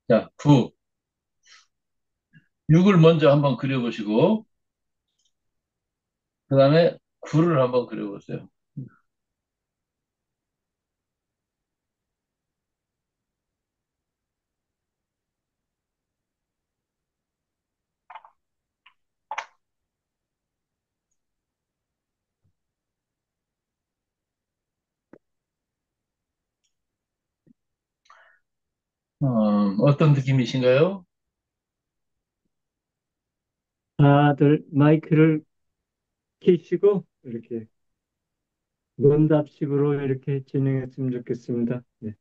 자, 9. 6을 먼저 한번 그려보시고, 그 다음에 9를 한번 그려보세요. 어떤 느낌이신가요? 다들 마이크를 켜시고 이렇게問답식으로 이렇게 진행했으면 좋겠습니다. 네.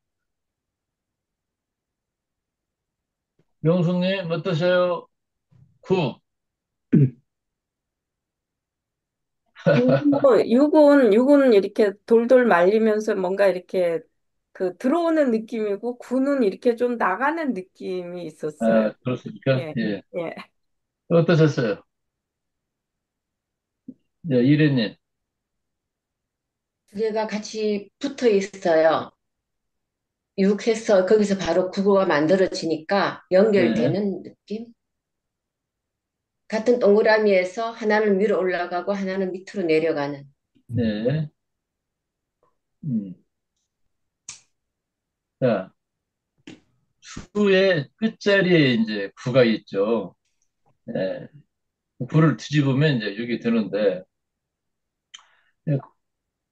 명숙님, 어떠세요? 9. 육은 이렇게 돌돌 말리면서 뭔가 이렇게 그 들어오는 느낌이고, 구는 이렇게 좀 나가는 느낌이 있었어요. 아, 그렇습니까? 예, 예. 예. 어떠셨어요? 예, 이래님. 두 개가 같이 붙어 있어요. 육해서 거기서 바로 국어가 만들어지니까 네, 연결되는 느낌? 같은 동그라미에서 하나는 위로 올라가고 하나는 밑으로 내려가는. 네. 음. 자, 수의 끝자리에 이제 구가 있죠. 예. 구를 뒤집으면 이제 6이 되는데, 예,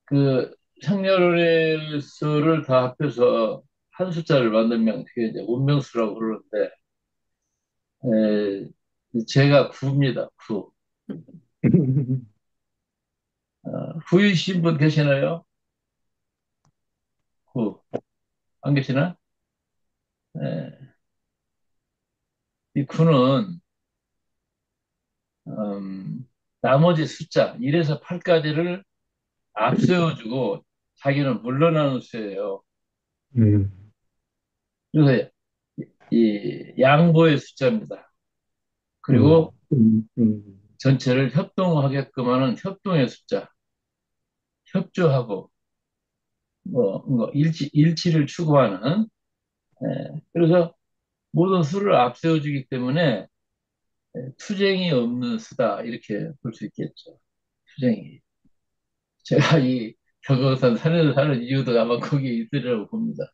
그 상렬의 수를 다 합해서 한 숫자를 만들면 그게 이제 운명수라고 부르는데, 제가 9입니다. 9. 후이신 분 계시나요? 9. 안 계시나? 예. 이 9는 나머지 숫자 1에서 8까지를 앞세워주고 자기는 물러나는 수예요. 음, 그래서 이 양보의 숫자입니다. 그리고 음, 음, 음, 전체를 협동하게끔 하는 협동의 숫자, 협조하고 뭐 일치를 추구하는 그래서 모든 수를 앞세워주기 때문에 투쟁이 없는 수다 이렇게 볼 수 있겠죠. 투쟁이. 제가 이 경강산 산에서 사는 이유도 아마 거기에 있으리라고 봅니다.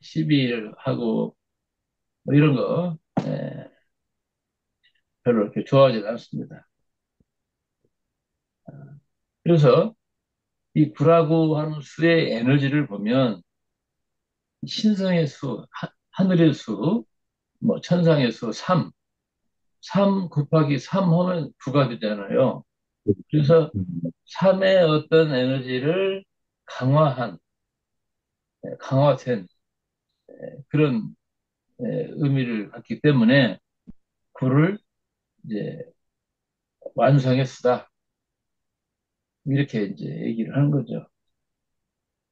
시비를 하고 뭐 이런 거 별로 이렇게 좋아하지 않습니다. 그래서 이 구라고 하는 수의 에너지를 보면 신성의 수, 하늘의 수, 뭐 천상의 수 3, 3 곱하기 3 하면 9가 되잖아요. 그래서 3의 어떤 에너지를 강화한, 강화된 그런 의미를 갖기 때문에 구를 이제 완성의 수다. 이렇게 이제 얘기를 하는 거죠.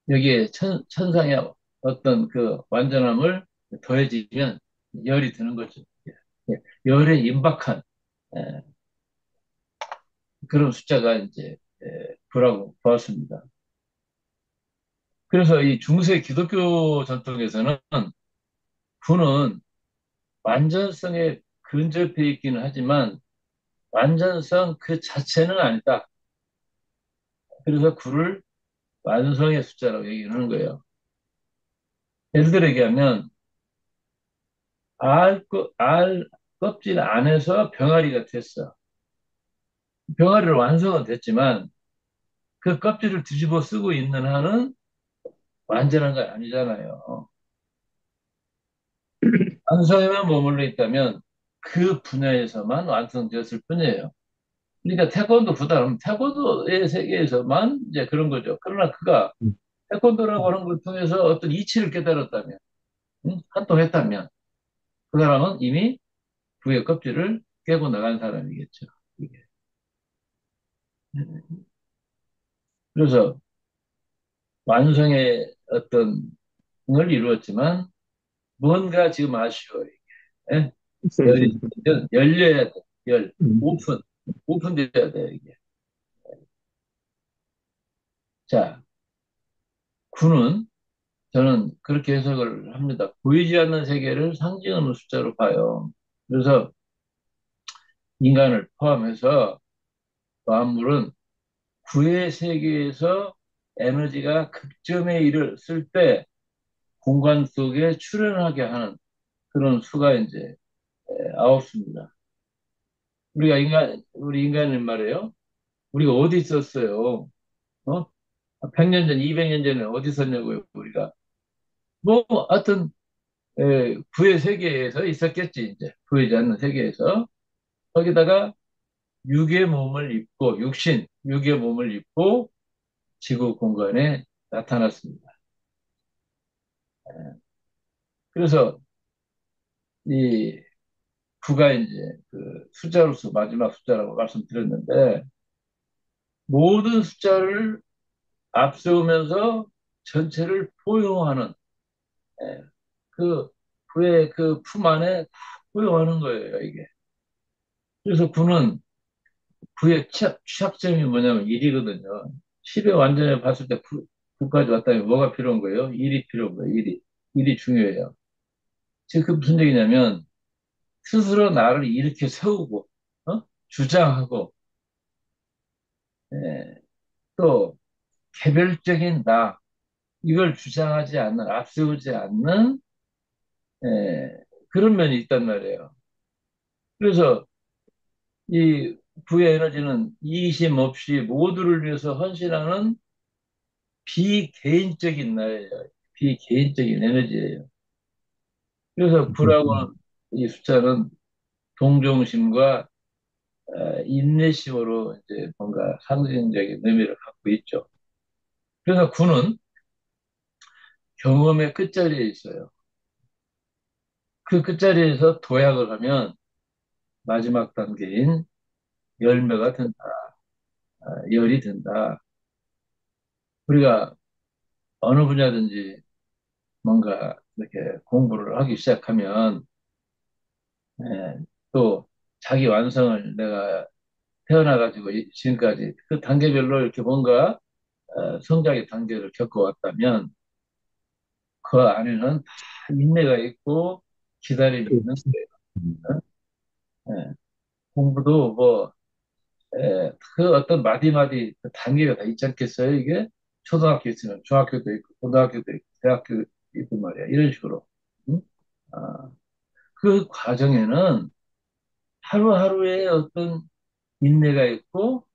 여기에 천상의 어떤 그 완전함을 더해지면 열이 드는 거죠. 예, 열에 임박한 예, 그런 숫자가 이제 구라고 보았습니다. 그래서 이 중세 기독교 전통에서는 구는 완전성에 근접해 있기는 하지만 완전성 그 자체는 아니다. 그래서 구를 완성의 숫자라고 얘기를 하는 거예요. 예를 들어 얘기하면 알 껍질 안에서 병아리가 됐어. 병아리를 완성은 됐지만 그 껍질을 뒤집어 쓰고 있는 한은 완전한 거 아니잖아요. 완성에만 머물러 있다면 그 분야에서만 완성되었을 뿐이에요. 그러니까 태권도 구단, 태권도의 세계에서만 이제 그런 거죠. 그러나 그가 태권도라고 하는 걸 통해서 어떤 이치를 깨달았다면, 한통했다면, 그 사람은 이미 부의 껍질을 깨고 나간 사람이겠죠. 이게. 그래서 완성의 어떤 걸 이루었지만 뭔가 지금 아쉬워요. 예? 열이 열려야 돼. 열 오픈 오픈돼야 돼 이게. 자, 구는 저는 그렇게 해석을 합니다. 보이지 않는 세계를 상징하는 숫자로 봐요. 그래서 인간을 포함해서 만물은 구의 세계에서 에너지가 극점에 이르렀을 때 공간 속에 출현하게 하는 그런 수가 이제 아홉 수입니다. 우리 인간은 말이에요. 우리가 어디 있었어요? 어? 100년 전, 200년 전에 어디 있었냐고요, 우리가. 뭐, 하여튼, 구의 세계에서 있었겠지, 이제. 보이지 않는 세계에서. 거기다가 육의 몸을 입고, 육의 몸을 입고 지구 공간에 나타났습니다. 그래서 이 구가 이제 그 숫자로서 마지막 숫자라고 말씀드렸는데, 모든 숫자를 앞세우면서 전체를 포용하는, 예, 그 구의 그 품 안에 다 포용하는 거예요, 이게. 그래서 구는 구의 취약점이 뭐냐면 일이거든요. 10의 완전히 봤을 때 9까지 왔다면 뭐가 필요한 거예요? 일이 필요한 거예요, 일이. 일이 중요해요. 지금 그 무슨 얘기냐면 스스로 나를 이렇게 세우고, 주장하고, 예, 또 개별적인 나, 이걸 주장하지 않는, 앞세우지 않는, 예, 그런 면이 있단 말이에요. 그래서 이 부의 에너지는 이기심 없이 모두를 위해서 헌신하는 비개인적인 나예요. 비개인적인 에너지예요. 그래서 구라고는 이 숫자는 동정심과 인내심으로 이제 뭔가 상징적인 의미를 갖고 있죠. 그래서 구는 경험의 끝자리에 있어요. 그 끝자리에서 도약을 하면 마지막 단계인 열매가 된다, 열이 된다. 우리가 어느 분야든지 뭔가 이렇게 공부를 하기 시작하면 예, 또 자기 완성을 내가 태어나가지고 지금까지 그 단계별로 이렇게 뭔가 성장의 단계를 겪어왔다면 그 안에는 다 인내가 있고 기다림이 있는 그렇지. 거예요. 예, 공부도 뭐 그 어떤 마디마디 그 단계가 다 있지 않겠어요? 이게 초등학교 있으면 중학교도 있고 고등학교도 있고 대학교 있고 말이야. 이런 식으로. 응? 아, 그 과정에는 하루하루의 어떤 인내가 있고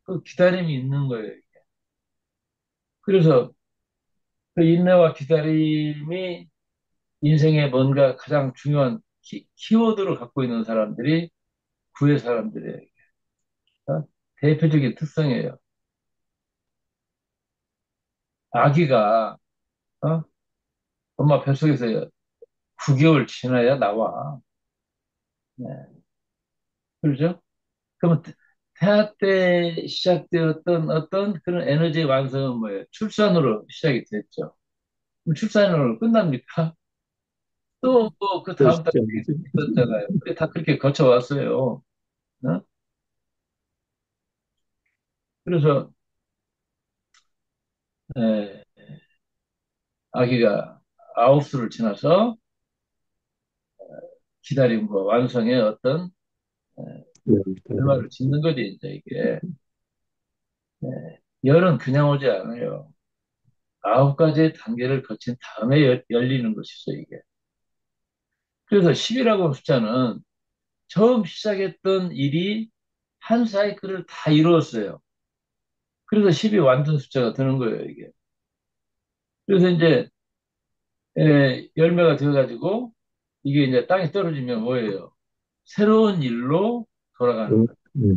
그 기다림이 있는 거예요. 그래서 그 인내와 기다림이 인생의 뭔가 가장 중요한 키워드를 갖고 있는 사람들이 구의 사람들이에요. 어? 대표적인 특성이에요. 아기가 어? 엄마 뱃속에서 9개월 지나야 나와. 네. 그렇죠? 그러면 태아 때 시작되었던 어떤 그런 에너지 완성은 뭐예요? 출산으로 시작이 됐죠. 그럼 출산으로 끝납니까? 또 그 또 다음 단계 시작이지. 있었잖아요. 그게 다 그렇게 거쳐왔어요. 어? 그래서 에, 아기가 아홉 수를 지나서 기다림과 완성의 어떤 에, 결과를 짓는 거지, 이제 이게. 열은 그냥 오지 않아요. 아홉 가지의 단계를 거친 다음에 열리는 것이죠, 이게. 그래서 10이라고 하는 숫자는 처음 시작했던 일이 한 사이클을 다 이루었어요. 그래서 10이 완전 숫자가 되는 거예요, 이게. 그래서 이제 열매가 되어가지고 이게 이제 땅에 떨어지면 뭐예요? 새로운 일로 돌아가는 거예요.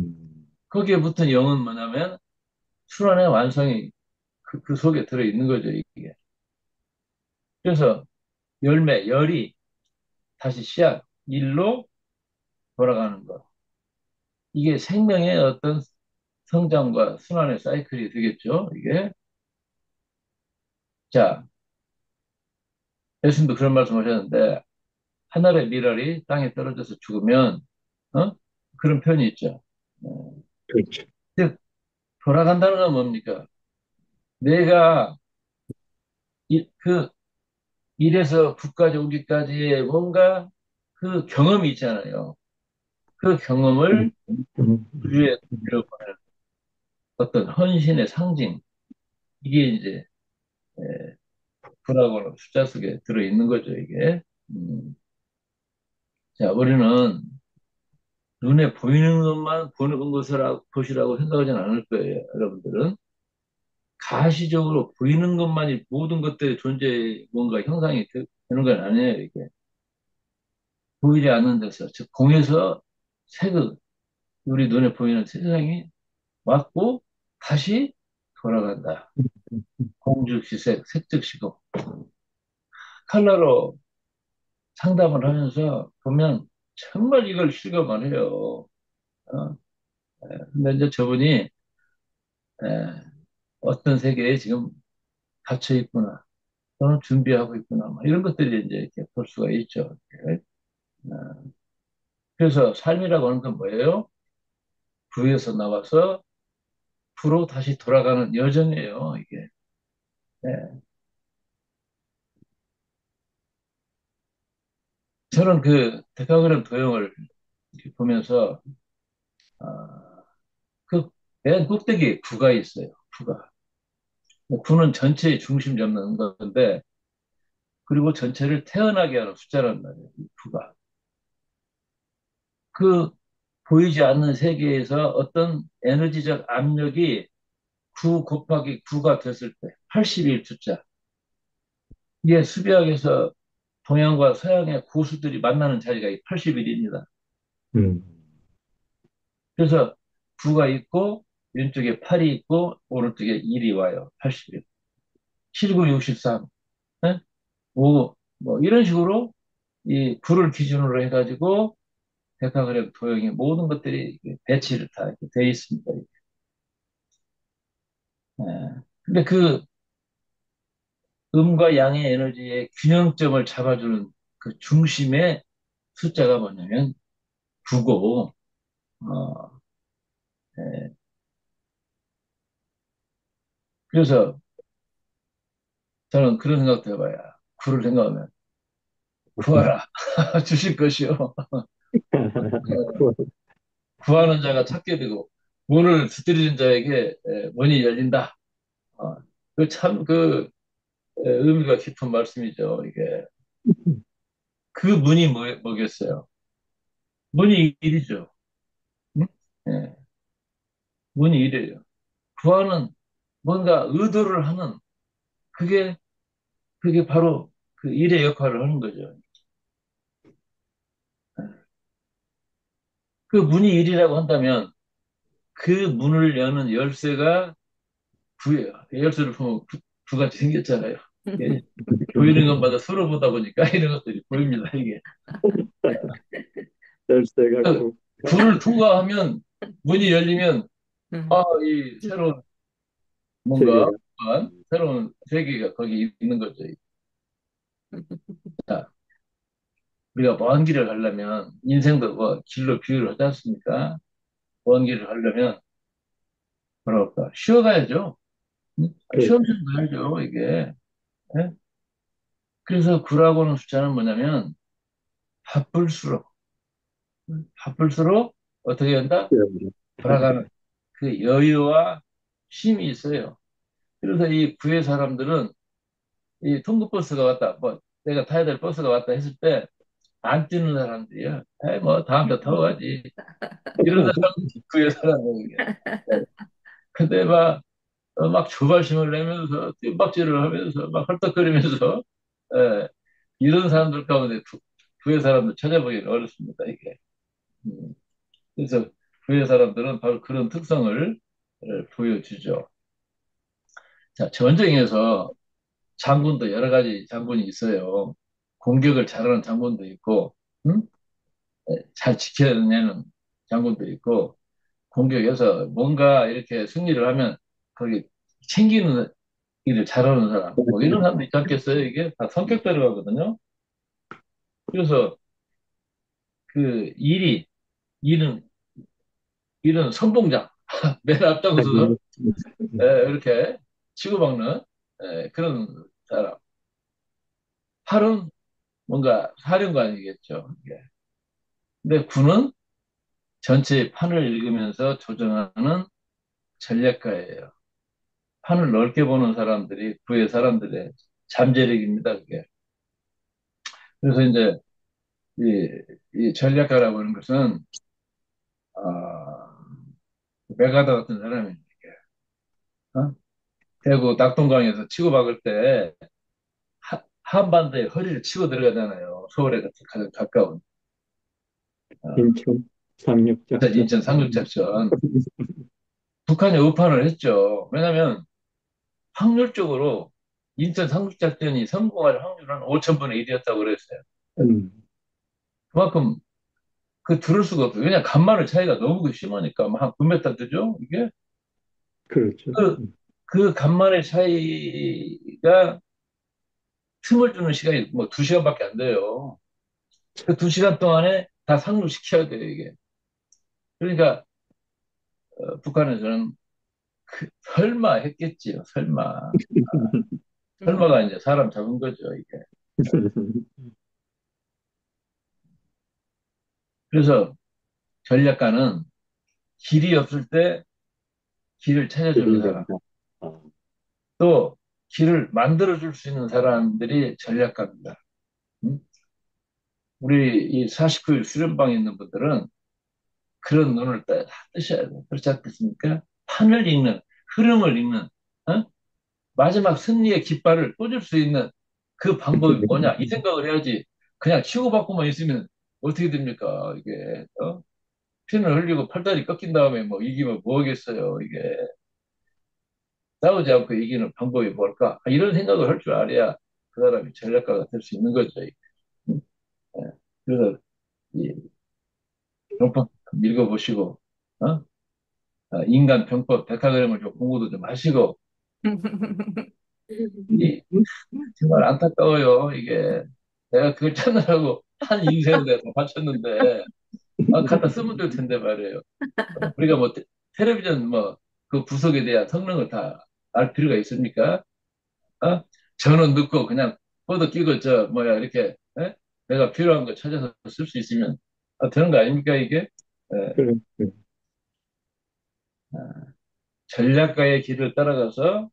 거기에 붙은 영은 뭐냐면 순환의 완성이 그 속에 들어있는 거죠, 이게. 그래서 열이 다시 씨앗, 일로 돌아가는 것. 이게 생명의 어떤 성장과 순환의 사이클이 되겠죠, 이게. 자, 예수님도 그런 말씀 하셨는데, 하늘의 미랄이 땅에 떨어져서 죽으면, 어? 그런 표현이 있죠. 어, 그렇죠. 즉, 돌아간다는 건 뭡니까? 내가 그 일에서 국까지 오기까지의 뭔가 그 경험이 있잖아요. 그 음, 경험을 음, 주위에 들어보는 어떤 헌신의 상징. 이게 이제 불하고는 숫자 속에 들어있는 거죠, 이게. 자, 우리는 눈에 보이는 것만 보는 것이라고 생각하지는 않을 거예요, 여러분들은. 가시적으로 보이는 것만이 모든 것들의 존재의 뭔가 형상이 되는 건 아니에요, 이게. 보이지 않는 데서, 즉, 공에서 색을, 우리 눈에 보이는 세상이 왔고, 다시 돌아간다. 공즉시색, 색즉시고. 칼라로 상담을 하면서 보면 정말 이걸 실감을 해요. 어, 근데 이제 저분이 어떤 세계에 지금 갇혀 있구나. 또는 준비하고 있구나. 뭐 이런 것들이 이제 이렇게 볼 수가 있죠. 이렇게. 어, 그래서 삶이라고 하는 건 뭐예요? 부에서 나와서 부로 다시 돌아가는 여정이에요, 이게. 네. 저는 그 데카그램 도형을 이렇게 보면서 그 맨 꼭대기에 구가 있어요. 구가. 구는 전체의 중심 잡는 건데 그리고 전체를 태어나게 하는 숫자란 말이에요. 이 구가. 그 보이지 않는 세계에서 어떤 에너지적 압력이 9 곱하기 9가 됐을 때 81 숫자. 이게 수비학에서 동양과 서양의 고수들이 만나는 자리가 81입니다. 음, 그래서 9가 있고 왼쪽에 8이 있고 오른쪽에 1이 와요. 81. 79, 63. 네? 5, 뭐 이런 식으로 이 9를 기준으로 해가지고 데카그램 도형의 모든 것들이 배치를 다 이렇게 돼 있습니다. 예. 근데 그 음과 양의 에너지의 균형점을 잡아주는 그 중심의 숫자가 뭐냐면 9고, 어, 예. 그래서 저는 그런 생각도 해봐요. 9를 생각하면 구하라 주실 것이요. 구하는 자가 찾게 되고 문을 두드리는 자에게 문이 열린다. 참 의미가 깊은 말씀이죠. 이게 그 문이 뭐겠어요? 문이 일이죠. 응? 예, 문이 일이에요. 구하는 뭔가 의도를 하는 그게 그게 바로 그 일의 역할을 하는 거죠. 그 문이 일이라고 한다면 그 문을 여는 열쇠가 구예요. 열쇠를 보면 구같이 생겼잖아요. 예, 보이는 것마다 서로 보다 보니까 이런 것들이 보입니다. 이게 열쇠 그 갖고, 구를 통과하면 문이 열리면 음. 이 새로운 뭔가 세계가. 새로운 세계가 거기 있는 거죠. 자, 우리가 먼 길을 가려면 인생도 뭐 길로 비유를 하지 않습니까? 먼 길을 가려면 뭐라 그럴까? 쉬어가야죠. 응? 그렇죠. 쉬엄쉬엄 가야죠, 이게. 예? 그래서 구라고 는 숫자는 뭐냐면 바쁠수록 바쁠수록 어떻게 한다? 돌아가는 그 여유와 쉼이 있어요. 그래서 이 구의 사람들은 이 통근버스가 왔다, 뭐 내가 타야 될 버스가 왔다 했을 때 안 뛰는 사람들이야. 에이, 뭐 다음 주 타고 가지. 이런 사람들이 구의 사람들이에요. 예. 근데 막 조발심을 내면서 뜀박질을 하면서 막 헐떡거리면서 예, 이런 사람들 가운데 구의 사람들 찾아보기는 어렵습니다, 이게. 음, 그래서 구의 사람들은 바로 그런 특성을 보여주죠. 자, 전쟁에서 장군도 여러 가지 장군이 있어요. 공격을 잘하는 장군도 있고, 음? 잘 지켜내는 장군도 있고, 공격에서 뭔가 이렇게 승리를 하면 거기 챙기는 일을 잘하는 사람, 뭐 이런 사람도 있지 않겠어요? 이게 다 성격 따라가거든요. 그래서 그 일은, 일은 선봉장, 맨 앞장서서 이렇게 치고박는 그런 사람. 팔은 뭔가 사령관이겠죠. 이게. 근데 군은 전체의 판을 읽으면서 조정하는 전략가예요. 판을 넓게 보는 사람들이 구의 사람들의 잠재력입니다, 그게. 그래서 이제 이, 이 전략가라고 하는 것은 아, 메가다 같은 사람이 어? 대구 낙동강에서 치고 박을 때 한반도에 허리를 치고 들어가잖아요. 서울에 가장 가까운 어, 인천 상륙작전. 인천 상륙작전. 북한이 의판을 했죠. 왜냐하면 확률적으로 인천 상륙작전이 성공할 확률은 5천분의 1이었다고 그랬어요. 음, 그만큼 그 들을 수가 없어요. 왜냐 간만의 차이가 너무 심하니까 한 9m 뜨죠. 이게 그렇죠. 그, 그 간만의 차이가 틈을 주는 시간이 뭐 2시간밖에 안 돼요. 그 2시간 동안에 다 상륙시켜야 돼요, 이게. 그러니까 북한에서는 설마 했겠지요. 설마. 설마가 이제 사람 잡은 거죠, 이게. 그래서 전략가는 길이 없을 때 길을 찾아주는 길이 사람, 된다. 아, 또 길을 만들어줄 수 있는 사람들이 전략가입니다. 음? 우리 이 49일 수련방에 있는 분들은 그런 눈을 다 뜨셔야 돼요. 그렇지 않겠습니까? 판을 읽는, 흐름을 읽는, 어? 마지막 승리의 깃발을 꽂을 수 있는 그 방법이 뭐냐? 이 생각을 해야지. 그냥 치고받고만 있으면 어떻게 됩니까? 이게, 피는 흘리고 팔다리 꺾인 다음에 뭐 이기면 뭐 하겠어요? 이게. 싸우지 않고 이기는 방법이 뭘까? 이런 생각을 할 줄 알아야 그 사람이 전략가가 될 수 있는 거죠. 이게. 예. 그래서 이 병법 읽어보시고, 어? 인간 병법 데카그램을 좀 공부도 좀 하시고, 이 정말 안타까워요. 이게 내가 그걸 찾느라고 한 인생을 내가 다 바쳤는데 갖다 쓰면 될 텐데 말이에요. 우리가 뭐 텔레비전 뭐 그 부속에 대한 성능을 다 알 필요가 있습니까? 어? 전원 넣고 그냥 코드 끼고 저 뭐야 이렇게 에? 내가 필요한 거 찾아서 쓸 수 있으면 되는 거 아닙니까 이게? 예. 그래. 전략가의 길을 따라가서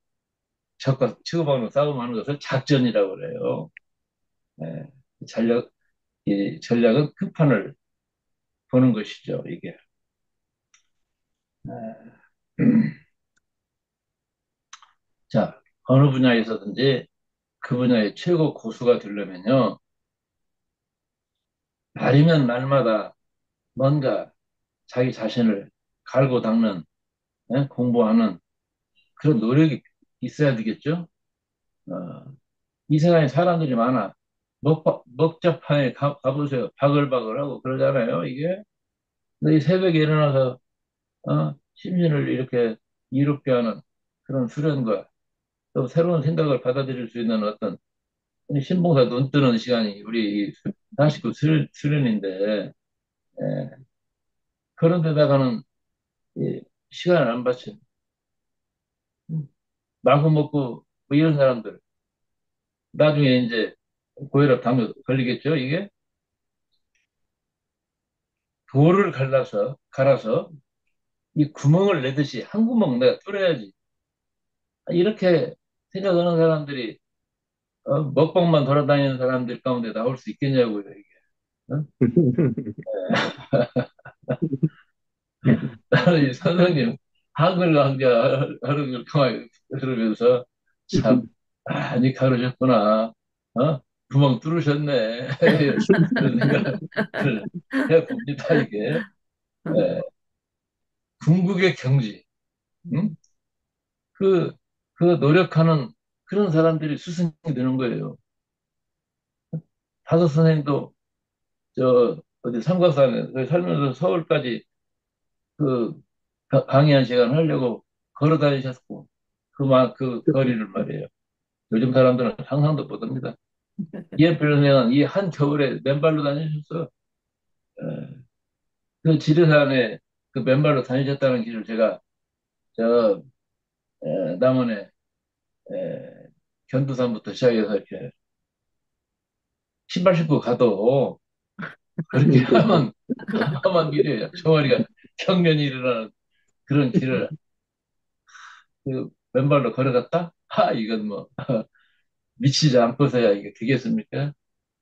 적과 치고받는 싸움하는 것을 작전이라고 그래요. 예. 전략 이 전략은 끝판을 보는 것이죠 이게. 자, 어느 분야에서든지 그 분야의 최고 고수가 되려면요, 날이면 날마다 뭔가 자기 자신을 갈고 닦는, 공부하는 그런 노력이 있어야 되겠죠? 어, 이 세상에 사람들이 많아. 먹자판에 가보세요. 바글바글하고 그러잖아요, 이게. 근데 이 새벽에 일어나서, 심신을 이렇게 이롭게 하는 그런 수련과 또 새로운 생각을 받아들일 수 있는 어떤 우리 신봉사 눈 뜨는 시간이 우리 49 수련인데, 예, 그런 데다가는 이 시간을 안 바쳐. 마구 먹고 뭐 이런 사람들. 나중에 이제 고혈압, 당뇨 걸리겠죠, 이게? 돌을 갈아서 이 구멍을 내듯이 한 구멍 내가 뚫어야지. 이렇게 생각하는 사람들이, 먹방만 돌아다니는 사람들 가운데 나올 수 있겠냐고요, 이게. 어? 나는 이 선생님, 한글 강좌 하는 걸 통해 들으면서 참, 많이 가르쳤구나. 어? 구멍 뚫으셨네. 그런 생각을 해봅니다, 이게. 예, 궁극의 경지. 응? 그, 그 노력하는 그런 사람들이 스승이 되는 거예요. 다섯 선생님도 어디 삼각산에 살면서 서울까지 그 강의 한 시간 하려고 걸어 다니셨고, 그 거리를 말이에요. 요즘 사람들은 상상도 못합니다. 이에 이 한 겨울에 맨발로 다니셨어. 예. 그 지리산에 그 맨발로 다니셨다는 길을 제가 저 남원에 에, 견두산부터 시작해서 이렇게 신발 신고 가도 그렇게 하면 미래야. 종아리가 경련이 일어나는 그런 길을 그 맨발로 걸어갔다? 이건 뭐 미치지 않고서야 이게 되겠습니까?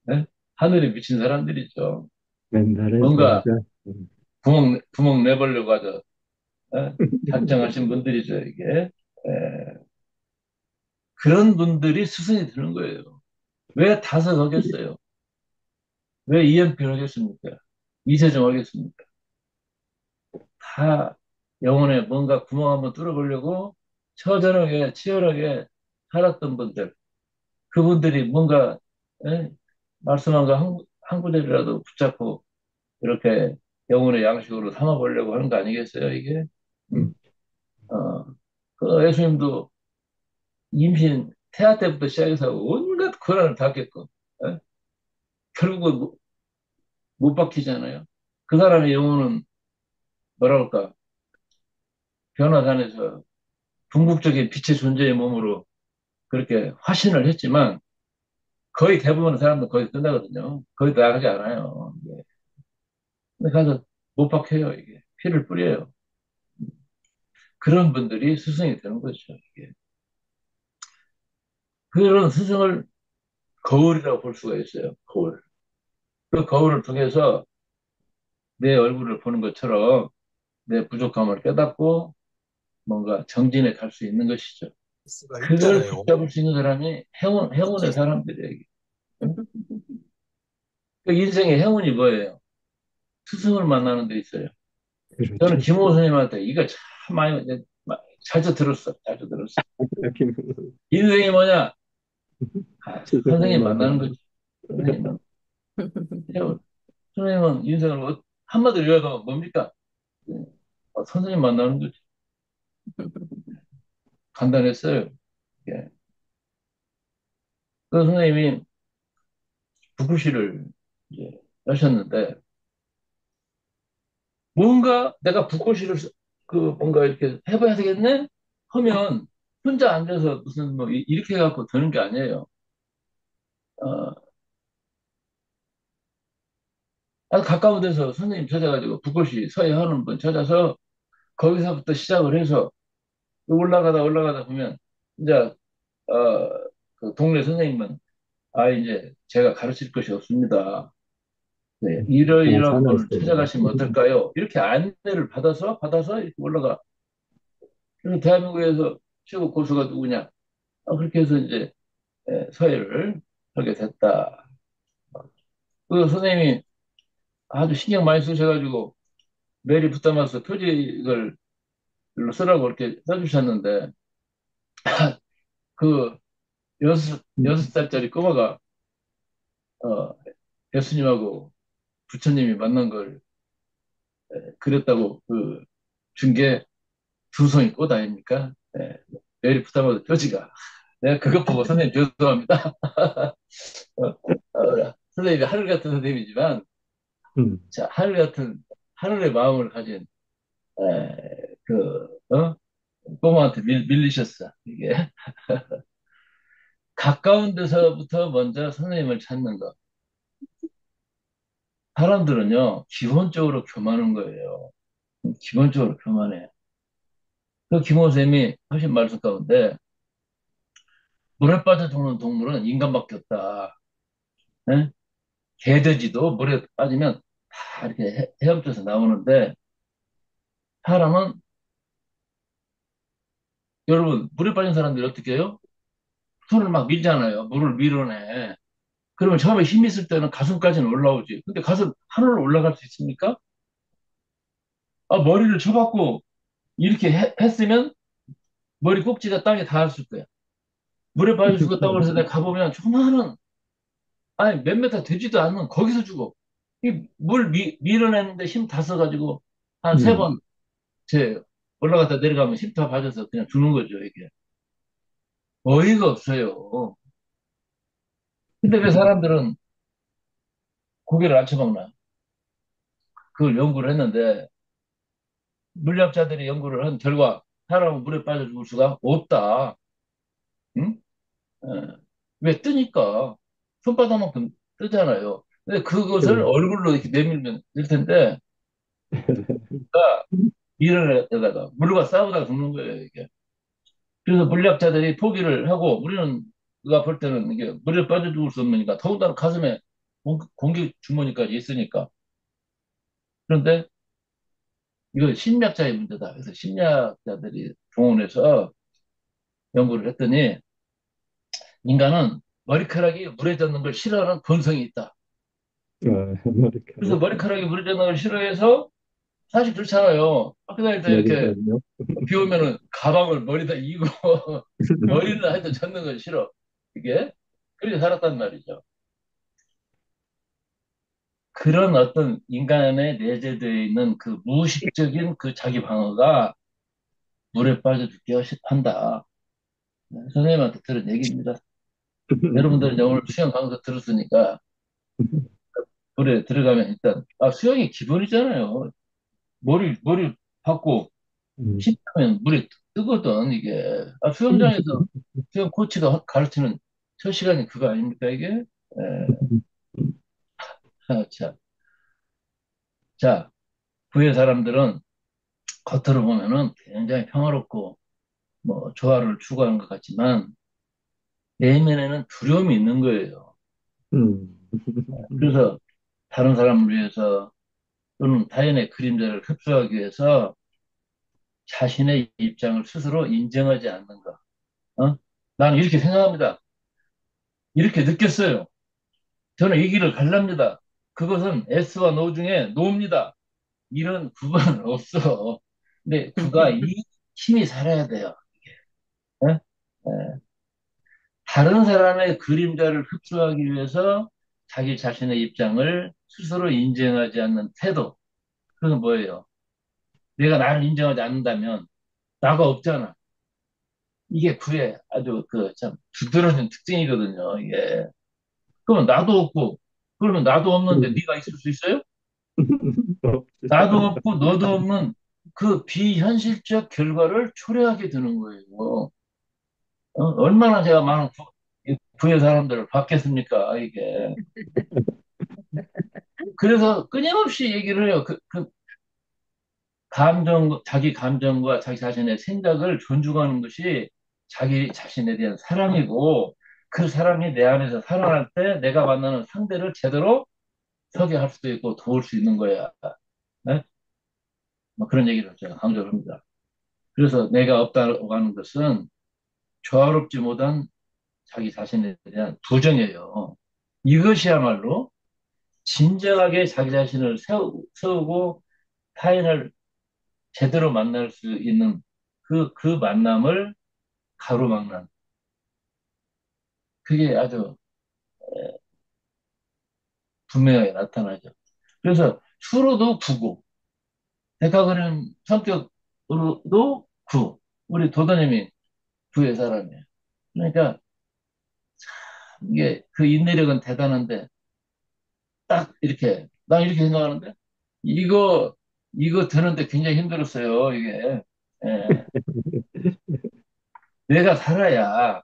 네? 하늘에 미친 사람들이죠. 맨날에 뭔가 진짜 음, 구멍 내보려고 하죠. 예? 작정하신 분들이죠, 이게. 그런 분들이 스승이 되는 거예요. 왜 다섯 하겠어요? 왜 이연필 하겠습니까? 이세종 하겠습니까? 다 영혼에 뭔가 구멍 한번 뚫어보려고 처절하게, 치열하게 살았던 분들. 그분들이 뭔가, 예? 말씀한 거 한 구절이라도 붙잡고 이렇게 영혼의 양식으로 삼아보려고 하는 거 아니겠어요, 이게? 음. 음, 어, 그 예수님도 임신, 태아 때부터 시작해서 온갖 고난을 당했고, 예? 결국은 못 박히잖아요. 그 사람의 영혼은 뭐라 그럴까, 변화산에서 궁극적인 빛의 존재의 몸으로 그렇게 화신을 했지만, 거의 대부분의 사람들 거의 끝나거든요. 거의 나가지 않아요. 예. 근데 가서 못 박혀요, 이게. 피를 뿌려요. 그런 분들이 스승이 되는 거죠, 이게. 그런 스승을 거울이라고 볼 수가 있어요, 거울. 그 거울을 통해서 내 얼굴을 보는 것처럼 내 부족함을 깨닫고 뭔가 정진해 갈 수 있는 것이죠. 수가 그걸 있잖아요. 붙잡을 수 있는 사람이 행운의 사람들이에요. 응? 그 인생의 행운이 뭐예요? 스승을 만나는 데 있어요. 저는 그렇죠. 김호 선생님한테 이거 참 많이 자주 들었어. 자주 들었어. 아끼는 인생이 뭐냐? 스승을 선생님 만나는 만나는 거지. 선생님은. 선생님은 인생을 한마디로 요약하면 뭡니까? 선생님 만나는 거지. 간단했어요. 예. 그 선생님이 북구시를 이제 하셨는데 뭔가 내가 북구시를 뭔가 이렇게 해봐야 되겠네 하면 혼자 앉아서 무슨 뭐 이렇게 해갖고 되는 게 아니에요. 어, 아주 가까운 데서 선생님 찾아가지고 북구시 서예하는 분 찾아서 거기서부터 시작을 해서 올라가다 보면 이제 그 동네 선생님은 이제 제가 가르칠 것이 없습니다. 네, 이러이러한 분을 하산하세요. 찾아가시면 어떨까요? 이렇게 안내를 받아서 이렇게 올라가. 그래서 대한민국에서 최고 고수가 누구냐? 그렇게 해서 이제 서예를 하게 됐다. 그 선생님이 아주 신경 많이 쓰셔가지고 메리 붙담아서 표직을 쓰라고 이렇게 써주셨는데 그 여섯 살짜리 꼬마가 어, 예수님하고 부처님이 만난 걸 그렸다고 그 준 게 두 송이 꽃 아닙니까? 메리 붙담아서 표지가. 내가 그것 보고 선생님 죄송합니다. 선생님이 하늘 같은 선생님이지만 음, 자, 하늘의 마음을 가진 꼬마한테 밀리셨어. 이게 가까운 데서부터 먼저 선생님을 찾는 것. 사람들은요 기본적으로 교만한 거예요. 기본적으로 교만해. 그 김호 쌤이 하신 말씀 가운데 물에 빠져 죽는 동물은 인간밖에 없다. 예? 개돼지도 물에 빠지면 다 이렇게 헤엄쳐서 나오는데 사람은 여러분 물에 빠진 사람들이 어떻게 해요? 손을 막 밀잖아요. 물을 밀어내. 그러면 처음에 힘 있을 때는 가슴까지는 올라오지. 근데 가슴 하늘로 올라갈 수 있습니까? 머리를 쳐박고 이렇게 했으면 머리 꼭지가 땅에 닿았을 거야. 물에 빠져 죽었다고 해서 내가 가보면 조그마한 아니 몇 메타 되지도 않는 거기서 죽어. 이 물 밀어내는데 힘 다 써가지고 한 세 음, 번 제 올라갔다 내려가면 힘 다 빠져서 그냥 죽는 거죠 이게. 어이가 없어요. 근데 왜 사람들은 고개를 안 쳐박나? 그걸 연구를 했는데 물리학자들이 연구를 한 결과 사람은 물에 빠져 죽을 수가 없다. 응? 왜 뜨니까 손바닥만큼 뜨잖아요. 근데 그것을 그래. 얼굴로 이렇게 내밀면 될 텐데, 그러니까 이런 데다가 물과 싸우다가 죽는 거예요, 이게. 그래서 물리학자들이 포기를 하고, 우리는, 누가 볼 때는 이게 물에 빠져 죽을 수 없으니까, 더군다나 가슴에 공기 주머니까지 있으니까. 그런데 이거 심리학자의 문제다. 그래서 심리학자들이 동원해서 연구를 했더니, 인간은 머리카락이 물에 젖는 걸 싫어하는 본성이 있다. 그래서 머리카락. 머리카락이 물에 젖는 걸 싫어해서, 사실 그렇잖아요. 학교 다닐 때 이렇게 머리카락요? 비 오면은 가방을 머리다 이고 머리는 하여튼 젖는 건 싫어. 이게 그렇게 살았단 말이죠. 그런 어떤 인간의 내재되어 있는 그 무의식적인 그 자기 방어가 물에 빠져 죽게 한다. 네, 선생님한테 들은 얘기입니다. 여러분들은 이제 오늘 수영 강사 들었으니까 물에 들어가면 일단 수영이 기본이잖아요. 머리 받고 씻으면 물이 뜨거든 이게. 수영장에서 수영 코치가 가르치는 첫 시간이 그거 아닙니까 이게? 참. 자, 부의 사람들은 겉으로 보면은 굉장히 평화롭고 뭐 조화를 추구하는 것 같지만 내면에는 두려움이 있는 거예요. 음. 그래서 다른 사람을 위해서 또는 타인의 그림자를 흡수하기 위해서 자신의 입장을 스스로 인정하지 않는 것. 어? 나는 이렇게 생각합니다. 이렇게 느꼈어요. 저는 이 길을 갈랍니다. 그것은 S와 노 중에 노입니다. 이런 구간은 없어. 근데 그가 이 힘이 살아야 돼요. 예? 예. 다른 사람의 그림자를 흡수하기 위해서 자기 자신의 입장을 스스로 인정하지 않는 태도. 그건 뭐예요? 내가 나를 인정하지 않는다면 나가 없잖아. 이게 구의 아주 그 참 두드러진 특징이거든요. 이게. 그러면 나도 없고, 그러면 나도 없는데 네가 있을 수 있어요? 나도 없고 너도 없는 그 비현실적 결과를 초래하게 되는 거예요. 얼마나 제가 많은 부의 사람들을 봤겠습니까, 이게. 그래서 끊임없이 얘기를 해요. 자기 감정과 자기 자신의 생각을 존중하는 것이 자기 자신에 대한 사랑이고, 그 사랑이 내 안에서 살아날 때 내가 만나는 상대를 제대로 서게 할 수도 있고 도울 수 있는 거야. 네? 뭐 그런 얘기를 제가 강조를 합니다. 그래서 내가 없다고 하는 것은 조화롭지 못한 자기 자신에 대한 부정이에요. 이것이야말로 진정하게 자기 자신을 세우고 타인을 제대로 만날 수 있는 그 만남을 가로막는 그게 아주 분명하게 나타나죠. 그래서 수로도 구고 데카그램 성격으로도 구. 우리 도도님이 구의 사람이에요. 그러니까 이게 그 인내력은 대단한데 딱 이렇게 난 이렇게 생각하는데 이거 이거 드는데 굉장히 힘들었어요. 이게 예. 내가 살아야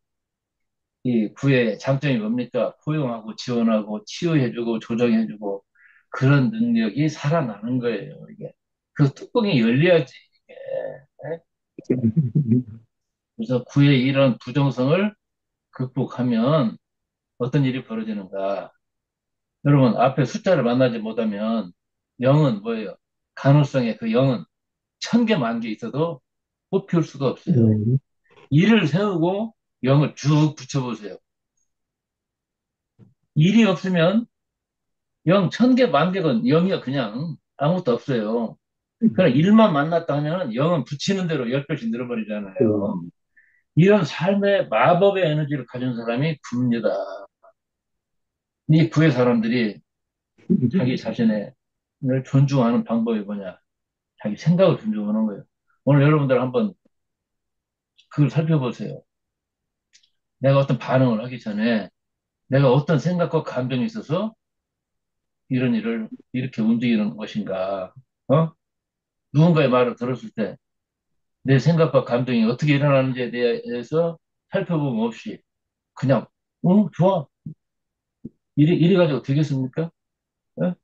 이 구의 장점이 뭡니까? 포용하고 지원하고 치유해주고 조정해주고 그런 능력이 살아나는 거예요. 이게 그 뚜껑이 열려야지 이게. 예? 그래서 구의 이런 부정성을 극복하면 어떤 일이 벌어지는가? 여러분 앞에 숫자를 만나지 못하면 영은 뭐예요? 가능성의 그 영은 천 개, 만 개 있어도 뽑힐 수가 없어요. 일을 세우고 영을 쭉 붙여보세요. 일이 없으면 영 천 개, 만 개건 영이야 그냥 아무것도 없어요. 그러나 일만 만났다 하면 영은 붙이는 대로 열 배씩 늘어버리잖아요. 이런 삶의 마법의 에너지를 가진 사람이 구입니다. 이 구의 사람들이 자기 자신을 존중하는 방법이 뭐냐? 자기 생각을 존중하는 거예요. 오늘 여러분들 한번 그걸 살펴보세요. 내가 어떤 반응을 하기 전에 내가 어떤 생각과 감정이 있어서 이런 일을 이렇게 움직이는 것인가? 어? 누군가의 말을 들었을 때 내 생각과 감정이 어떻게 일어나는지에 대해서 살펴보면 없이 그냥, 좋아. 이리 가지고 되겠습니까? 어?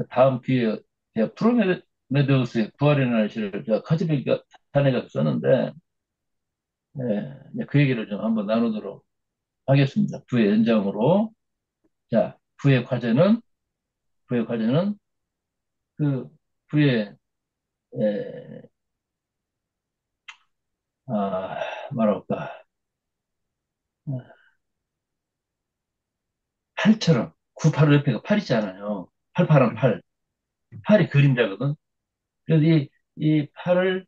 다음 기회에 제가 프로메데우스의 부활의 날씨를 제가 카즈미가 탄해가 썼는데, 이제 그 얘기를 좀 한번 나누도록 하겠습니다. 부의 연장으로. 자, 부의 과제는 그 부의, 에, 말할까, 팔처럼, 98 옆에가 팔이잖아요. 팔팔한 팔. 팔이 그림자거든. 그래서 이 팔을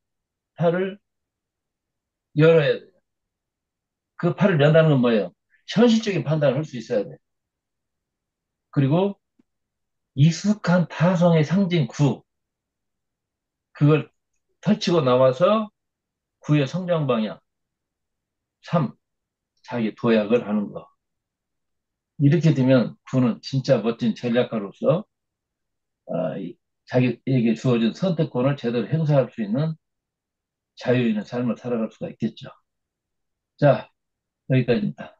열어야 돼. 그 팔을 연다는 건 뭐예요? 현실적인 판단을 할 수 있어야 돼. 그리고 익숙한 타성의 상징 구, 그걸 펼치고 나와서 구의 성장 방향, 3, 자기 도약을 하는 거. 이렇게 되면 구는 진짜 멋진 전략가로서 자기에게 주어진 선택권을 제대로 행사할 수 있는 자유 있는 삶을 살아갈 수가 있겠죠. 자, 여기까지입니다.